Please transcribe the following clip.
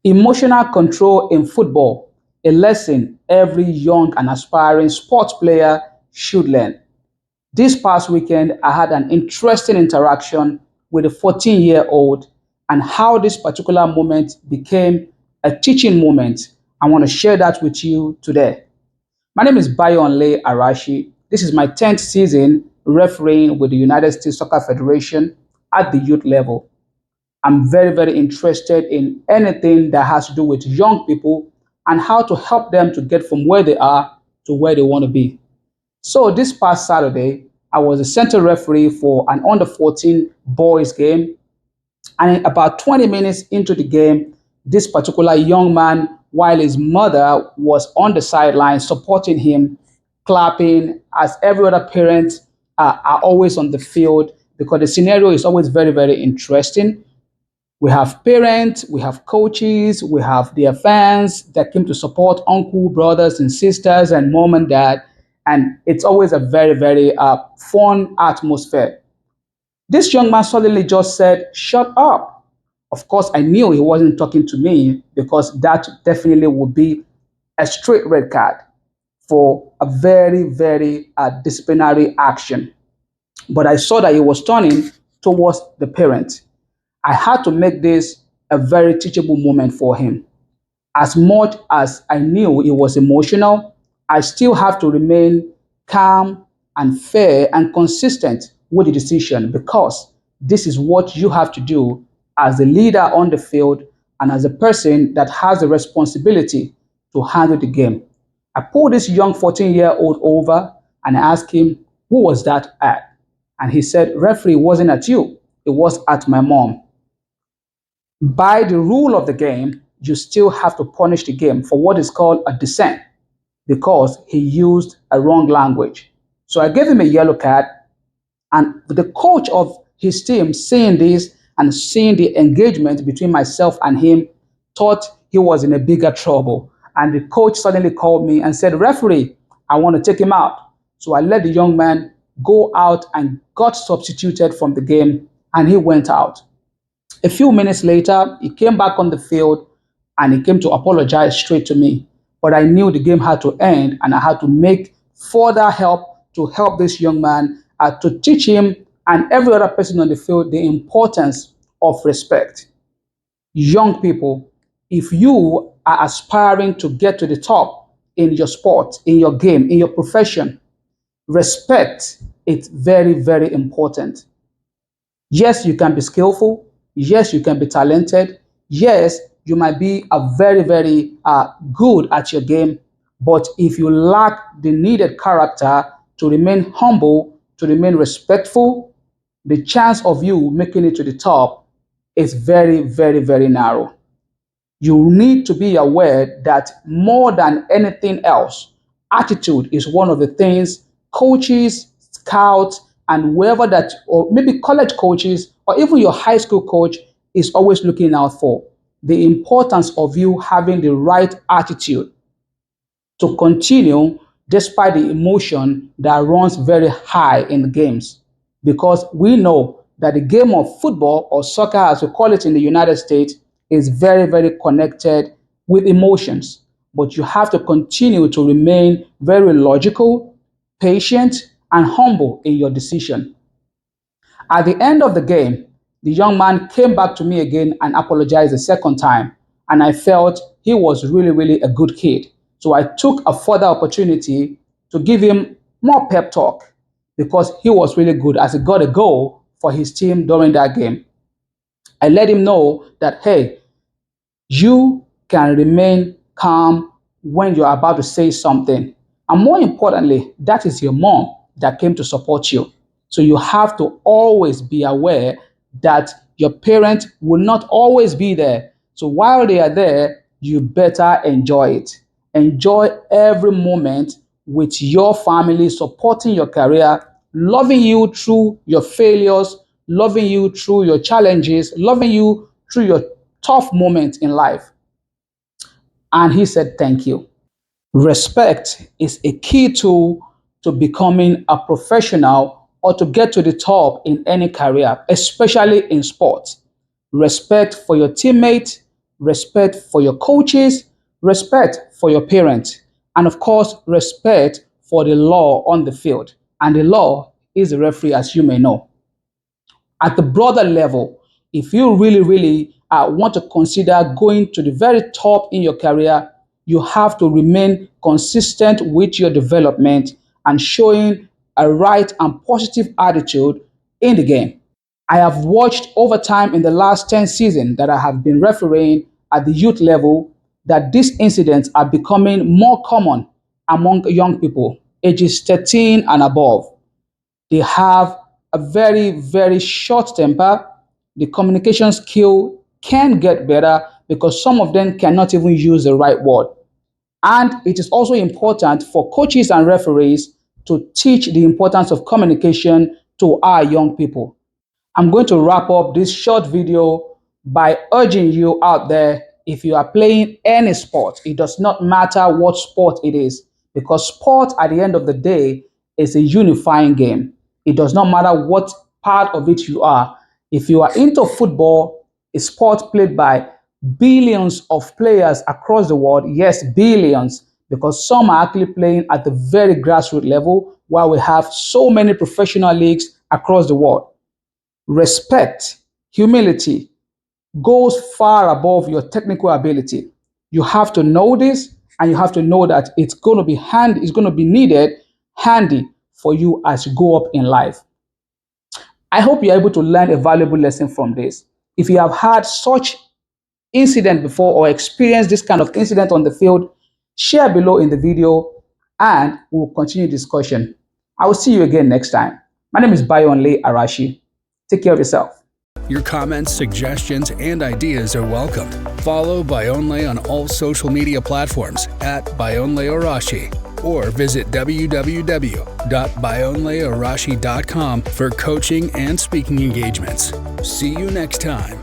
Emotional control in football, a lesson every young and aspiring sports player should learn. This past weekend, I had an interesting interaction with a 14-year-old and how this particular moment became a teaching moment. I want to share that with you today. My name is Bayonle Arashi. This is my 10th season refereeing with the United States Soccer Federation at the youth level. I'm very, very interested in anything that has to do with young people and how to help them to get from where they are to where they want to be. So this past Saturday, I was a center referee for an under 14 boys game. And about 20 minutes into the game, this particular young man, while his mother was on the sideline supporting him, clapping, as every other parent are always on the field, because the scenario is always very, very interesting. We have parents, we have coaches, we have their fans that came to support uncle, brothers, and sisters, and mom and dad. And it's always a very, very fun atmosphere. This young man suddenly just said, "Shut up." Of course, I knew he wasn't talking to me because that definitely would be a straight red card for a very, very disciplinary action. But I saw that he was turning towards the parent. I had to make this a very teachable moment for him. As much as I knew it was emotional, I still have to remain calm and fair and consistent with the decision because this is what you have to do as a leader on the field and as a person that has the responsibility to handle the game. I pulled this young 14-year-old over and I asked him, "Who was that at?" And he said, "Referee, it wasn't at you, it was at my mom." By the rule of the game, you still have to punish the game for what is called a dissent because he used a wrong language. So I gave him a yellow card, and the coach of his team, seeing this and seeing the engagement between myself and him, thought he was in a bigger trouble. And the coach suddenly called me and said, "Referee, I want to take him out." So I let the young man go out and got substituted from the game, and he went out. A few minutes later, he came back on the field and he came to apologize straight to me. But I knew the game had to end and I had to make further help to help this young man to teach him and every other person on the field the importance of respect. Young people, if you are aspiring to get to the top in your sport, in your game, in your profession, respect is very, very important. Yes, you can be skillful. Yes, you can be talented. Yes, you might be a very, very good at your game. But if you lack the needed character to remain humble, to remain respectful, the chance of you making it to the top is very, very, very narrow. You need to be aware that more than anything else, attitude is one of the things coaches, scouts, and whoever that, or maybe college coaches, or even your high school coach is always looking out for. The importance of you having the right attitude to continue despite the emotion that runs very high in the games. Because we know that the game of football or soccer, as we call it in the United States, is very, very connected with emotions. But you have to continue to remain very logical, patient, and humble in your decision. At the end of the game, the young man came back to me again and apologized a second time. And I felt he was really, really a good kid. So I took a further opportunity to give him more pep talk because he was really good as he got a goal for his team during that game. I let him know that, hey, you can remain calm when you're about to say something. And more importantly, that is your mom that came to support you. So you have to always be aware that your parents will not always be there. So while they are there, you better enjoy it. Enjoy every moment with your family, supporting your career, loving you through your failures, loving you through your challenges, loving you through your tough moments in life. And he said, "Thank you." Respect is a key tool to becoming a professional or to get to the top in any career, especially in sports. Respect for your teammates, respect for your coaches, respect for your parents, and of course, respect for the law on the field. And the law is the referee, as you may know. At the broader level, if you really want to consider going to the very top in your career, you have to remain consistent with your development and showing a right and positive attitude in the game. I have watched over time in the last 10 seasons that I have been refereeing at the youth level that these incidents are becoming more common among young people, ages 13 and above. They have a very short temper. The communication skill can get better because some of them cannot even use the right word. And it is also important for coaches and referees to teach the importance of communication to our young people. I'm going to wrap up this short video by urging you out there, if you are playing any sport, it does not matter what sport it is, because sport at the end of the day is a unifying game. It does not matter what part of it you are. If you are into football, a sport played by billions of players across the world, yes, billions, because some are actually playing at the very grassroots level, while we have so many professional leagues across the world. Respect, humility goes far above your technical ability. You have to know this, and you have to know that it's going to be it's going to be needed handy for you as you go up in life. I hope you're able to learn a valuable lesson from this. If you have had such incident before or experienced this kind of incident on the field, share below in the video and we'll continue discussion. I will see you again next time. My name is Bayonle Arashi. Take care of yourself. Your comments, suggestions, and ideas are welcome. Follow Bayonle on all social media platforms at Bayonle Arashi, or visit www.bayonlearashi.com for coaching and speaking engagements. See you next time.